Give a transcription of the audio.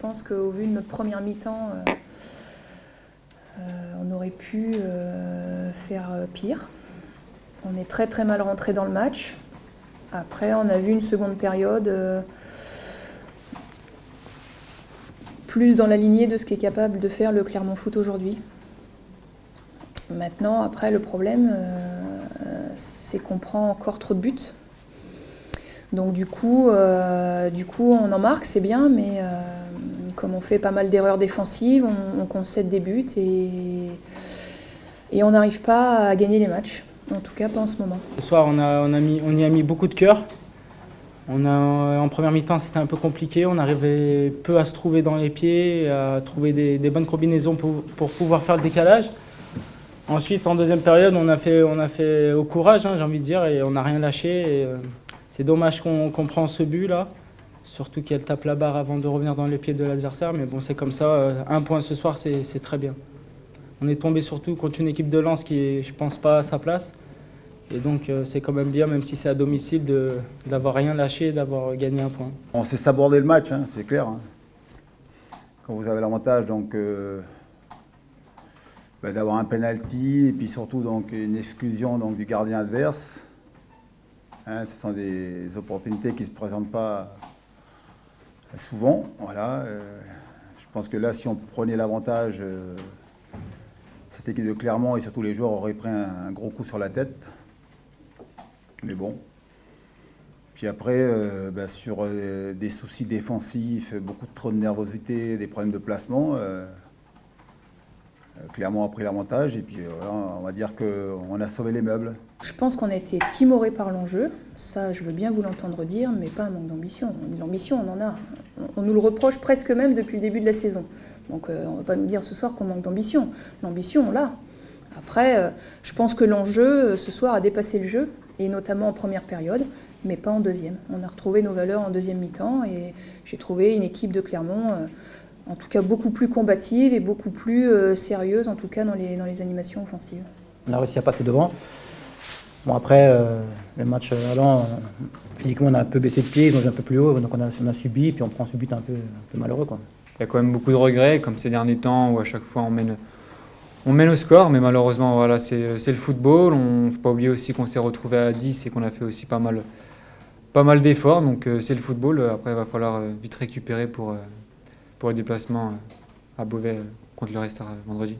pense qu'au vu de notre première mi-temps, on aurait pu faire pire. On est très très mal rentré dans le match. Après, on a vu une seconde période plus dans la lignée de ce qu'est capable de faire le Clermont Foot aujourd'hui. Maintenant, après, le problème, c'est qu'on prend encore trop de buts. Donc du coup, on en marque, c'est bien, mais comme on fait pas mal d'erreurs défensives, on concède des buts et on n'arrive pas à gagner les matchs. En tout cas, pas en ce moment. Ce soir, on y a mis beaucoup de cœur. En première mi-temps, c'était un peu compliqué. On arrivait peu à se trouver dans les pieds, à trouver des bonnes combinaisons pour pouvoir faire le décalage. Ensuite, en deuxième période, on a fait au courage, hein, j'ai envie de dire, et on n'a rien lâché. C'est dommage qu'on prend ce but-là, surtout qu'elle tape la barre avant de revenir dans les pieds de l'adversaire. Mais bon, c'est comme ça. Un point ce soir, c'est très bien. On est tombé surtout contre une équipe de Lens qui est, je pense, pas à sa place. Et donc, c'est quand même bien, même si c'est à domicile, d'avoir rien lâché et d'avoir gagné un point. On s'est sabordé le match, hein, c'est clair. Hein. Quand vous avez l'avantage d'avoir un penalty et puis surtout donc, une exclusion donc, du gardien adverse. Hein, ce sont des opportunités qui ne se présentent pas souvent. Voilà, je pense que là, si on prenait l'avantage, cette équipe de Clermont et surtout les joueurs auraient pris un gros coup sur la tête. Mais bon. Puis après, sur des soucis défensifs, beaucoup trop de nervosité, des problèmes de placement, Clermont a pris l'avantage et puis on va dire qu'on a sauvé les meubles. Je pense qu'on a été timoré par l'enjeu, ça je veux bien vous l'entendre dire, mais pas un manque d'ambition. L'ambition, on en a. On nous le reproche presque même depuis le début de la saison. Donc on ne va pas nous dire ce soir qu'on manque d'ambition. L'ambition, on l'a. Après, je pense que l'enjeu ce soir a dépassé le jeu, et notamment en première période, mais pas en deuxième. On a retrouvé nos valeurs en deuxième mi-temps et j'ai trouvé une équipe de Clermont en tout cas beaucoup plus combative et beaucoup plus sérieuse, en tout cas dans les animations offensives. On a réussi à passer devant. Bon après, le match allant, physiquement on a un peu baissé de pied, ils ont joué un peu plus haut, donc on a subi, puis on prend ce but un peu malheureux, quoi. Il y a quand même beaucoup de regrets, comme ces derniers temps où à chaque fois on mène au score, mais malheureusement voilà, c'est le football. Il ne faut pas oublier aussi qu'on s'est retrouvé à 10 et qu'on a fait aussi pas mal d'efforts, donc c'est le football. Après il va falloir vite récupérer pour le déplacement à Beauvais contre le Restart vendredi.